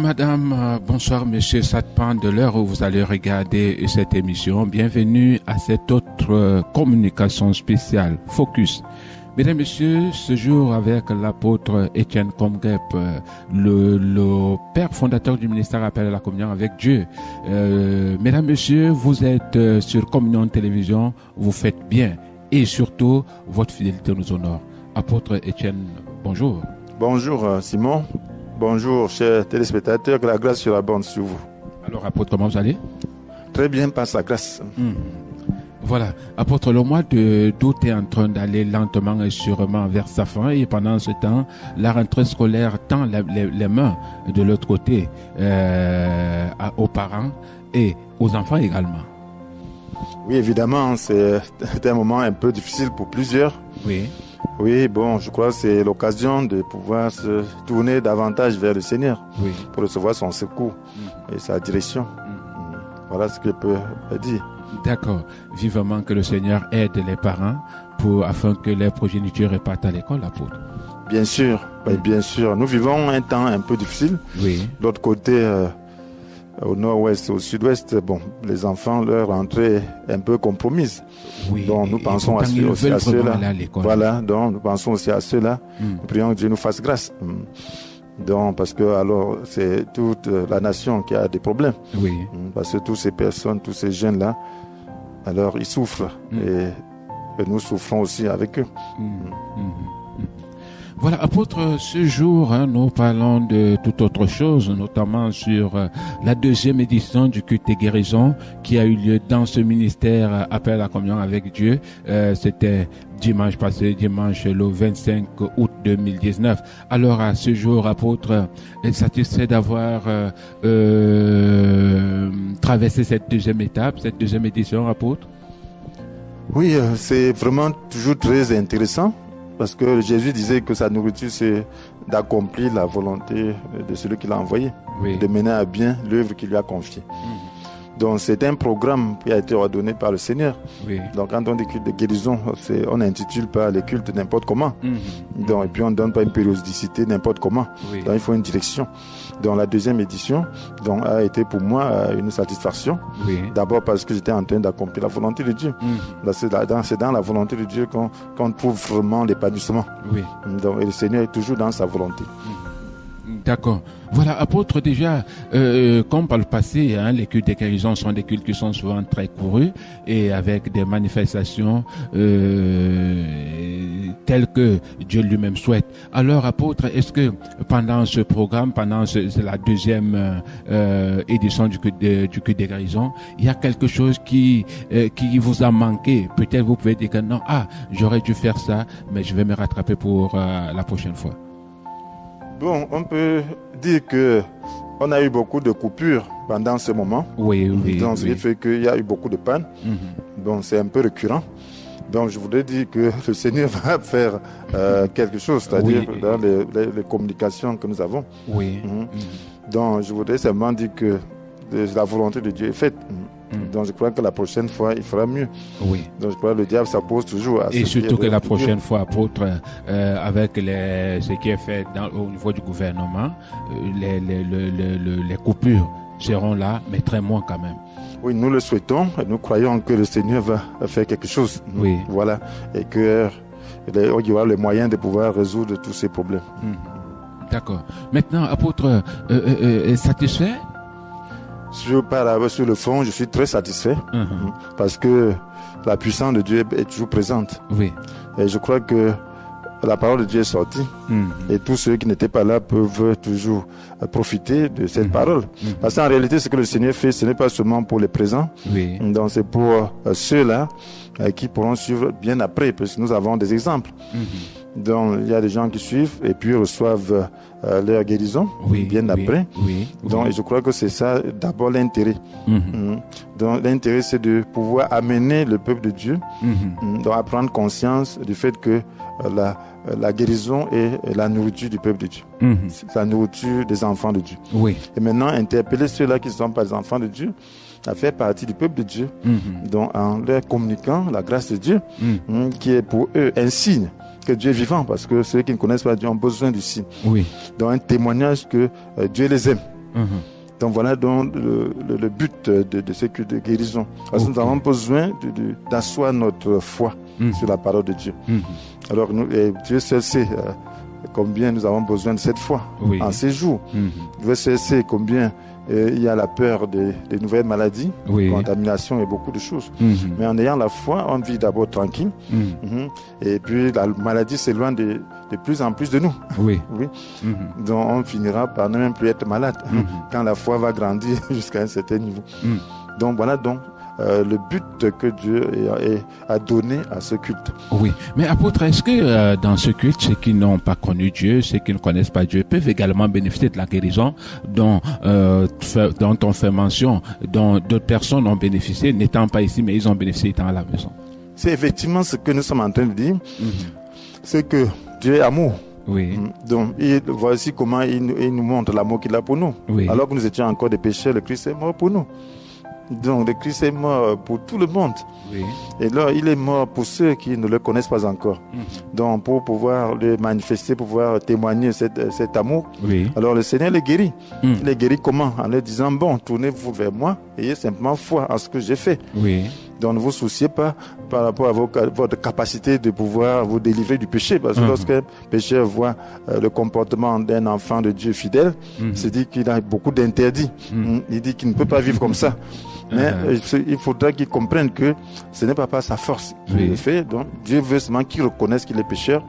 madame, bonsoir monsieur, ça dépend de l'heure où vous allez regarder cette émission. Bienvenue à cette autre communication spéciale, Focus. Mesdames, Messieurs, ce jour avec l'apôtre Étienne Komgep, le père fondateur du ministère Appel à la communion avec Dieu. Mesdames, Messieurs, vous êtes sur Communion Télévision, vous faites bien et surtout, votre fidélité nous honore. Apôtre Étienne, bonjour. Bonjour Simon, bonjour chers téléspectateurs, que la grâce soit abonde sur vous. Alors apôtre, comment vous allez? Très bien, par sa grâce. Voilà, apôtre, le mois d'août est en train d'aller lentement et sûrement vers sa fin et pendant ce temps, la rentrée scolaire tend les mains de l'autre côté aux parents et aux enfants également. Oui, évidemment, c'est un moment un peu difficile pour plusieurs. Oui. Oui, bon, je crois que c'est l'occasion de pouvoir se tourner davantage vers le Seigneur pour recevoir son secours et sa direction. Voilà ce que je peux dire. D'accord. Vivement que le Seigneur aide les parents afin que les progénitures repartent à l'école, l'apôtre. Bien sûr, bien sûr. Nous vivons un temps un peu difficile. Oui. De l'autre côté, au nord-ouest, au sud-ouest, bon, les enfants, leur rentrée est un peu compromise. Oui. Donc nous pensons aussi à ceux-là. Voilà, donc nous pensons aussi à ceux-là. Nous prions que Dieu nous fasse grâce. Donc, parce que alors c'est toute la nation qui a des problèmes. Oui. Parce que toutes ces personnes, tous ces jeunes-là, alors ils souffrent et nous souffrons aussi avec eux. Voilà, apôtre, ce jour, nous parlons de toute autre chose, notamment sur la deuxième édition du culte de guérison qui a eu lieu dans ce ministère Appel à la communion avec Dieu. C'était dimanche passé, dimanche le 25 août 2019. Alors, à ce jour, apôtre, satisfait d'avoir traversé cette deuxième étape, cette deuxième édition, apôtre? Oui, c'est vraiment toujours très intéressant. Parce que Jésus disait que sa nourriture, c'est d'accomplir la volonté de celui qui l'a envoyé, de mener à bien l'œuvre qu'il lui a confiée. Donc c'est un programme qui a été ordonné par le Seigneur. Donc quand on dit culte de guérison, on n'intitule pas les cultes n'importe comment. Donc, et puis on ne donne pas une périodicité n'importe comment. Donc il faut une direction. Donc la deuxième édition a été pour moi une satisfaction. D'abord parce que j'étais en train d'accomplir la volonté de Dieu. C'est dans la volonté de Dieu qu'on trouve vraiment l'épanouissement. Donc, et le Seigneur est toujours dans sa volonté. D'accord. Voilà, apôtre, déjà, comme par le passé, les cultes de guérison sont des cultes qui sont souvent très courus et avec des manifestations telles que Dieu lui-même souhaite. Alors, apôtre, est-ce que pendant ce programme, pendant la deuxième édition du culte de guérison, il y a quelque chose qui vous a manqué? Peut-être vous pouvez dire que non, j'aurais dû faire ça, mais je vais me rattraper pour la prochaine fois. Bon, on peut dire qu'on a eu beaucoup de coupures pendant ce moment. Donc, ce qui fait qu'il y a eu beaucoup de pannes. Donc, c'est un peu récurrent. Donc, je voudrais dire que le Seigneur va faire quelque chose, c'est-à-dire dans les communications que nous avons. Donc, je voudrais seulement dire que la volonté de Dieu est faite. Donc je crois que la prochaine fois, il fera mieux. Donc je crois que le diable s'oppose toujours à et surtout que la prochaine fois, apôtre, avec ce qui est fait au niveau du gouvernement, les coupures seront là, mais très moins quand même. Oui, nous le souhaitons et nous croyons que le Seigneur va faire quelque chose. Voilà. Et qu'il y aura les moyens de pouvoir résoudre tous ces problèmes. D'accord. Maintenant, apôtre, satisfait? Je parle sur le fond, je suis très satisfait parce que la puissance de Dieu est toujours présente. Et je crois que la parole de Dieu est sortie et tous ceux qui n'étaient pas là peuvent toujours profiter de cette parole. Parce qu'en réalité, ce que le Seigneur fait, ce n'est pas seulement pour les présents, donc c'est pour ceux-là qui pourront suivre bien après, parce que nous avons des exemples. Donc il y a des gens qui suivent et puis reçoivent leur guérison bien après. Donc et je crois que c'est ça d'abord l'intérêt. Donc l'intérêt, c'est de pouvoir amener le peuple de Dieu donc à prendre conscience du fait que la guérison est la nourriture du peuple de Dieu. C'est la nourriture des enfants de Dieu. Et maintenant interpeller ceux-là qui ne sont pas des enfants de Dieu à faire partie du peuple de Dieu, donc en leur communiquant la grâce de Dieu qui est pour eux un signe que Dieu est vivant, parce que ceux qui ne connaissent pas Dieu ont besoin du signe. Donc un témoignage que Dieu les aime. Donc voilà donc le but de ce culte de guérison. Parce que nous avons besoin d'asseoir notre foi sur la parole de Dieu. Alors Dieu seul sait combien nous avons besoin de cette foi en ces jours. Dieu seul sait combien il y a la peur des nouvelles maladies, contamination et beaucoup de choses. Mais en ayant la foi, on vit d'abord tranquille. Et puis la maladie s'éloigne de plus en plus de nous. Donc on finira par ne même plus être malade quand la foi va grandir jusqu'à un certain niveau. Donc voilà donc le but que Dieu a donné à ce culte. Oui, mais apôtre, est-ce que dans ce culte, ceux qui n'ont pas connu Dieu, ceux qui ne connaissent pas Dieu, peuvent également bénéficier de la guérison dont on fait mention, dont d'autres personnes ont bénéficié, n'étant pas ici, mais ils ont bénéficié étant à la maison? C'est effectivement ce que nous sommes en train de dire. C'est que Dieu est amour. Donc, voici comment il nous montre l'amour qu'il a pour nous. Alors que nous étions encore des pécheurs, le Christ est mort pour nous. Donc le Christ est mort pour tout le monde. Et là, il est mort pour ceux qui ne le connaissent pas encore. Donc pour pouvoir le manifester, pour pouvoir témoigner cet amour, alors le Seigneur les guérit. Il les guérit comment? En leur disant, bon, tournez-vous vers moi, ayez simplement foi en ce que j'ai fait. Donc ne vous souciez pas par rapport à votre capacité de pouvoir vous délivrer du péché. Parce que lorsqu'un pécheur voit le comportement d'un enfant de Dieu fidèle, il se dit qu'il a beaucoup d'interdits. Il dit qu'il ne peut pas vivre comme ça. Mais il faudra qu'il comprenne que ce n'est pas par sa force qu'il le fait. Donc Dieu veut seulement qu'il reconnaisse qu'il est pécheur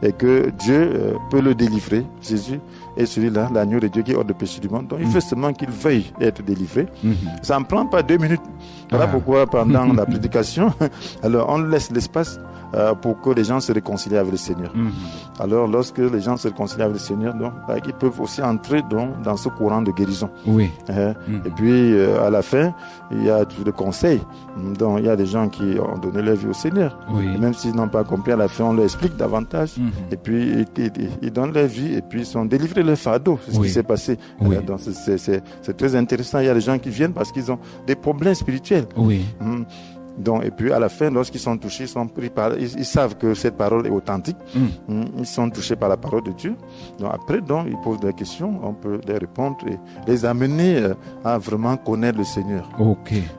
et que Dieu peut le délivrer. Jésus est celui-là, l'agneau de Dieu qui ôte le péché du monde. Donc il veut seulement qu'il veuille être délivré. Ça ne prend pas 2 minutes. Voilà pourquoi pendant la prédication, alors on laisse l'espace pour que les gens se réconcilient avec le Seigneur. Alors lorsque les gens se réconcilient avec le Seigneur, donc, ils peuvent aussi entrer dans ce courant de guérison. Et puis à la fin, il y a tout le conseil. Donc il y a des gens qui ont donné leur vie au Seigneur. Et même s'ils n'ont pas compris, à la fin on leur explique davantage. Et puis ils donnent leur vie et puis ils sont délivrés de leur fardeau. C'est ce qui s'est passé. Donc c'est très intéressant. Il y a des gens qui viennent parce qu'ils ont des problèmes spirituels. Donc, et puis à la fin, lorsqu'ils sont touchés, ils savent que cette parole est authentique. Ils sont touchés par la parole de Dieu. Donc après, ils posent des questions, on peut les répondre et les amener à vraiment connaître le Seigneur.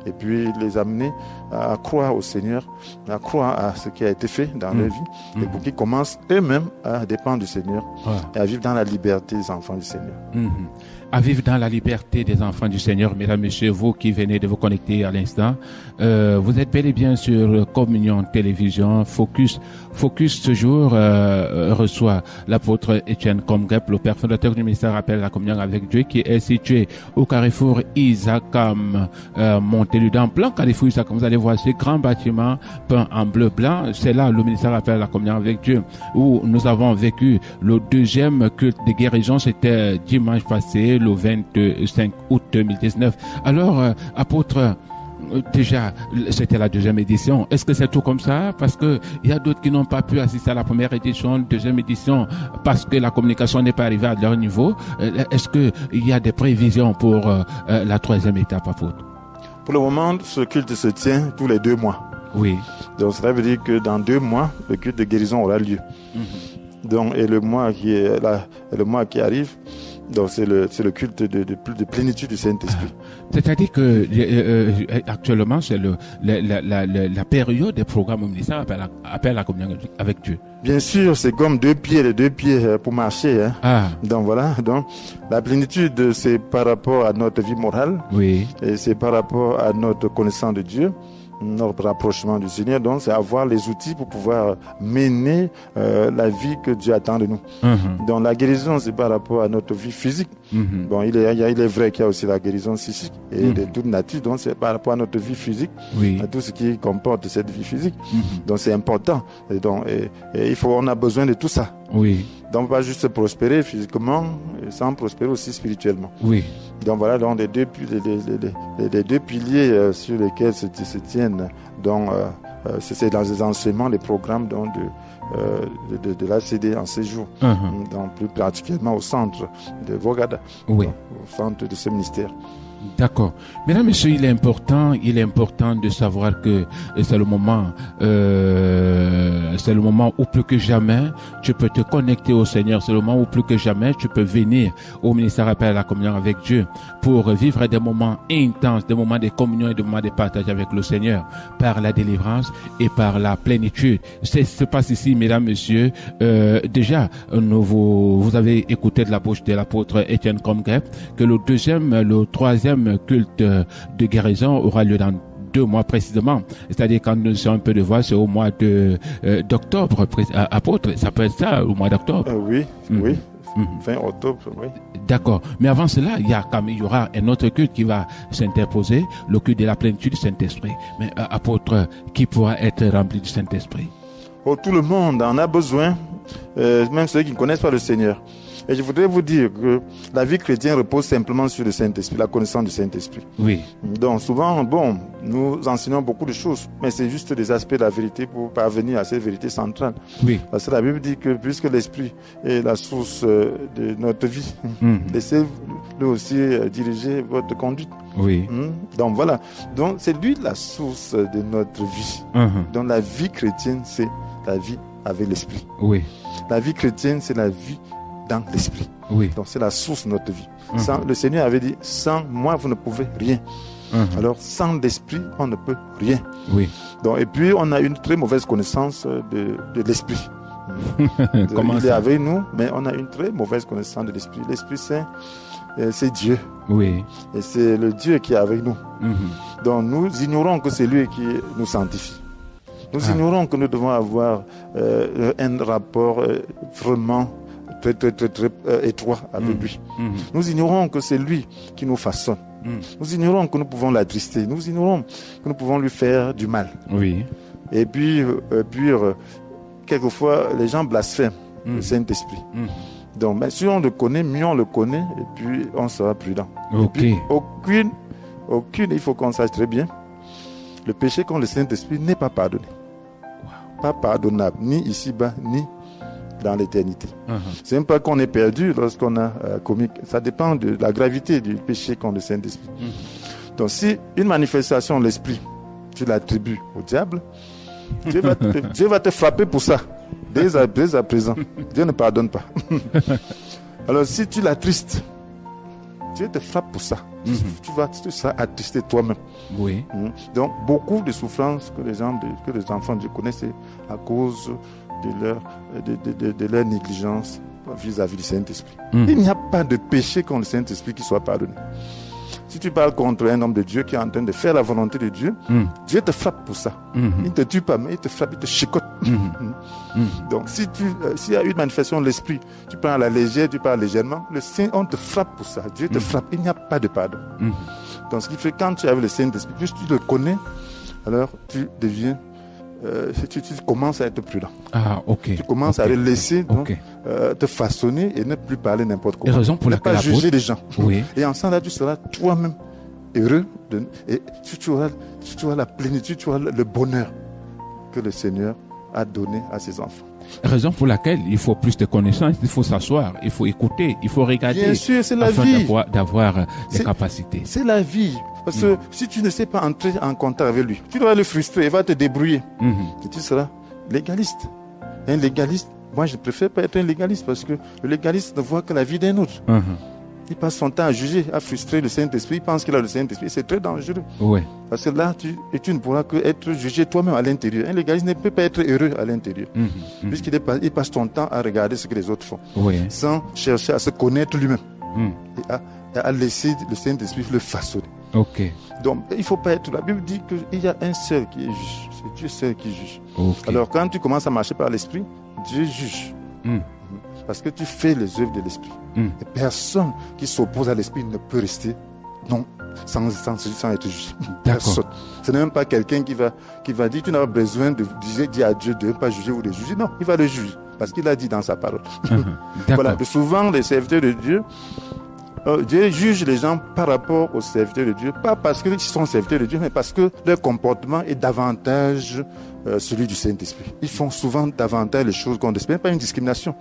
Et puis les amener à croire au Seigneur, à croire à ce qui a été fait dans leur vie, et pour qu'ils commencent eux-mêmes à dépendre du Seigneur et à vivre dans la liberté des enfants du Seigneur. À vivre dans la liberté des enfants du Seigneur. Mesdames, Messieurs, vous qui venez de vous connecter à l'instant, vous êtes bel et bien sur Communion Télévision Focus. Focus ce jour reçoit l'apôtre Etienne Komgep, le père fondateur du ministère Appel à la Communion avec Dieu, qui est situé au carrefour Isakam, Montéludan, plan carrefour Isakam. Vous allez voir ce grand bâtiment peint en bleu blanc. C'est là le ministère Appel à la Communion avec Dieu, où nous avons vécu le 2e culte de guérison. C'était dimanche passé, le 25 août 2019. Alors, apôtre, déjà, c'était la 2e édition. Est-ce que c'est tout comme ça? Parce que il y a d'autres qui n'ont pas pu assister à la 1re édition, 2e édition, parce que la communication n'est pas arrivée à leur niveau. Est-ce que il y a des prévisions pour la 3e étape, apôtre? Pour le moment, ce culte se tient tous les 2 mois. Donc, cela veut dire que dans 2 mois, le culte de guérison aura lieu. Donc, et le mois qui est là, le mois qui arrive, donc c'est le culte de plénitude du Saint-Esprit. C'est-à-dire que actuellement c'est la période des programmes au ministère appelle à la communion avec Dieu. Bien sûr, c'est comme les 2 pieds pour marcher. Donc voilà, donc la plénitude c'est par rapport à notre vie morale. Et c'est par rapport à notre connaissance de Dieu, notre rapprochement du Seigneur. Donc c'est avoir les outils pour pouvoir mener la vie que Dieu attend de nous. Donc la guérison c'est par rapport à notre vie physique. Bon, il est vrai qu'il y a aussi la guérison psychique et de toute nature. Donc c'est par rapport à notre vie physique, à tout ce qui comporte cette vie physique. Donc c'est important. Et donc on a besoin de tout ça. Donc pas juste prospérer physiquement, sans prospérer aussi spirituellement. Donc voilà, donc les deux piliers sur lesquels se tiennent. Donc c'est dans les enseignements, les programmes donc de l'ACD en séjour, donc plus particulièrement au centre de Vogada, au centre de ce ministère. D'accord. Mesdames, messieurs, il est important de savoir que c'est le moment où plus que jamais tu peux te connecter au Seigneur. C'est le moment où plus que jamais tu peux venir au ministère appel à la communion avec Dieu pour vivre des moments intenses, des moments de communion et des moments de partage avec le Seigneur par la délivrance et par la plénitude. C'est ce qui se passe ici, mesdames, messieurs. Déjà, vous avez écouté de la bouche de l'apôtre Étienne Comgep que le troisième culte de guérison aura lieu dans 2 mois précisément. C'est-à-dire quand nous sommes un peu de voix, c'est au mois d'octobre, apôtre. Ça peut être ça, au mois d'octobre. Oui. Fin octobre, oui. D'accord. Mais avant cela, il y aura un autre culte qui va s'interposer, le culte de la plénitude du Saint-Esprit. Mais apôtre, qui pourra être rempli du Saint-Esprit? Oh, tout le monde en a besoin, même ceux qui ne connaissent pas le Seigneur. Et je voudrais vous dire que la vie chrétienne repose simplement sur le Saint-Esprit, la connaissance du Saint-Esprit. Oui. Donc souvent, nous enseignons beaucoup de choses, mais c'est juste des aspects de la vérité pour parvenir à cette vérité centrale. Oui. Parce que la Bible dit que puisque l'Esprit est la source de notre vie, laissez-le aussi diriger votre conduite. Oui. Donc voilà. Donc c'est lui la source de notre vie. Donc la vie chrétienne, c'est la vie avec l'Esprit. Oui. La vie chrétienne, c'est la vie dans l'Esprit. Oui. Donc c'est la source de notre vie. Le Seigneur avait dit, sans moi, vous ne pouvez rien. Alors sans l'Esprit, on ne peut rien. Oui. Donc, et puis on a une très mauvaise connaissance de l'Esprit. Comment il ça? est avec nous, mais on a une très mauvaise connaissance de l'Esprit. L'Esprit Saint, c'est Dieu. Oui. Et c'est le Dieu qui est avec nous. Donc nous ignorons que c'est lui qui nous sanctifie. Nous ignorons que nous devons avoir un rapport vraiment très étroit avec lui. Nous ignorons que c'est lui qui nous façonne. Nous ignorons que nous pouvons l'attrister. Nous ignorons que nous pouvons lui faire du mal. Oui. Et puis quelquefois, les gens blasphèment le Saint-Esprit. Donc, mais si on le connaît, mieux on le connaît, et puis on sera prudent. Ok. Et puis, aucune, il faut qu'on sache très bien, le péché contre le Saint-Esprit n'est pas pardonné. Pas pardonnable, ni ici-bas, ni dans l'éternité. C'est même pas qu'on est perdu lorsqu'on a commis. Ça dépend de la gravité du péché contre le Saint-Esprit. Donc si une manifestation de l'Esprit, tu l'attribues au diable, Dieu va te frapper pour ça. Dès à présent. Dieu ne pardonne pas. Alors si tu l'attristes, Dieu te frappe pour ça. Tu seras attristé toi-même. Oui. Donc beaucoup de souffrances que les enfants de Dieu connaissent, c'est à cause de leur négligence vis-à-vis du Saint-Esprit. Il n'y a pas de péché contre le Saint-Esprit qui soit pardonné. Si tu parles contre un homme de Dieu qui est en train de faire la volonté de Dieu, Dieu te frappe pour ça. Il ne te tue pas, mais il te frappe, il te chicote. Donc s'il y a une manifestation de l'Esprit, tu prends à la légère, tu parles légèrement, le Saint, on te frappe pour ça. Dieu te frappe, il n'y a pas de pardon. Donc ce qui fait, quand tu es avec le Saint-Esprit, plus tu le connais, alors tu deviens tu commences à être prudent. Tu commences à le laisser te façonner et ne plus parler n'importe comment. Et raison pour laquelle ne pas juger les gens. Oui. Et ensemble, là, tu seras toi-même heureux et tu auras la plénitude, tu auras le bonheur que le Seigneur a donné à ses enfants. Raison pour laquelle il faut plus de connaissances, il faut s'asseoir, il faut écouter, il faut regarder. Bien sûr, c'est la afin vie. d'avoir les capacités. C'est la vie. Parce que si tu ne sais pas entrer en contact avec lui, tu dois le frustrer, il va te débrouiller. Et tu seras légaliste. Un légaliste, moi je préfère pas être un légaliste parce que le légaliste ne voit que la vie d'un autre. Il passe son temps à juger, à frustrer le Saint-Esprit, il pense qu'il a le Saint-Esprit, c'est très dangereux. Ouais. Parce que là, tu ne pourras que être jugé toi-même à l'intérieur. Un légaliste ne peut pas être heureux à l'intérieur. Puisqu'il passe son temps à regarder ce que les autres font, sans chercher à se connaître lui-même. Et à laisser le Saint-Esprit le façonner. Donc, il ne faut pas être... La Bible dit qu'il y a un seul qui est juge. C'est Dieu seul qui juge. Alors, quand tu commences à marcher par l'Esprit, Dieu juge. Parce que tu fais les œuvres de l'Esprit. Et personne qui s'oppose à l'Esprit ne peut rester sans être jugé. Personne. Ce n'est même pas quelqu'un qui va dire tu n'as pas besoin de dire à Dieu de ne pas juger ou de juger. Non, il va le juger. Parce qu'il a dit dans sa parole. Voilà. Souvent, les serviteurs de Dieu, Dieu juge les gens par rapport aux serviteurs de Dieu, pas parce qu'ils sont serviteurs de Dieu, mais parce que leur comportement est davantage celui du Saint-Esprit. Ils font souvent davantage les choses contre l'Esprit, pas une discrimination.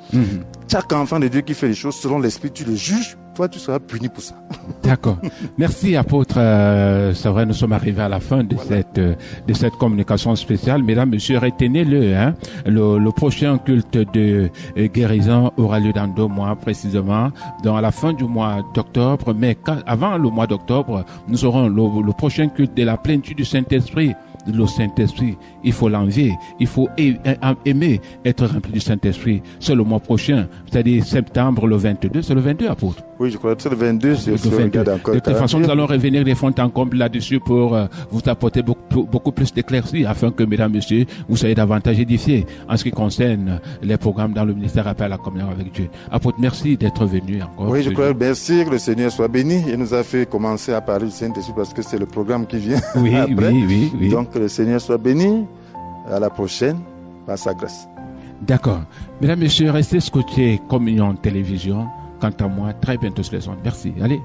Chaque enfant de Dieu qui fait les choses selon l'Esprit, tu le juges toi, tu seras puni pour ça. D'accord. Merci, apôtre. C'est vrai, nous sommes arrivés à la fin de cette communication spéciale. Mesdames, messieurs, retenez-le. Le prochain culte de guérison aura lieu dans 2 mois précisément, donc à la fin du mois d'octobre. Mais avant le mois d'octobre, nous aurons le prochain culte de la plénitude du Saint-Esprit. Le Saint-Esprit, il faut l'envier, il faut aimer être rempli du Saint-Esprit. C'est le mois prochain, c'est-à-dire septembre, le 22, c'est le 22, apôtre. Oui, je crois que c'est le 22, c'est le 22. Encore. De toute façon, nous allons revenir des fonds en comble là-dessus pour vous apporter beaucoup plus d'éclaircies afin que, mesdames, messieurs, vous soyez davantage édifiés en ce qui concerne les programmes dans le ministère Appel à la communion avec Dieu. Apôtre, merci d'être venu encore. Oui, je crois, merci, que le Seigneur soit béni. Il nous a fait commencer à parler du Saint-Esprit parce que c'est le programme qui vient. Oui, après. Oui. Donc, que le Seigneur soit béni. À la prochaine, par sa grâce. D'accord. Mesdames, messieurs, restez scotchés Communion Télévision. Quant à moi, très bientôt sur les ondes. Merci. Allez.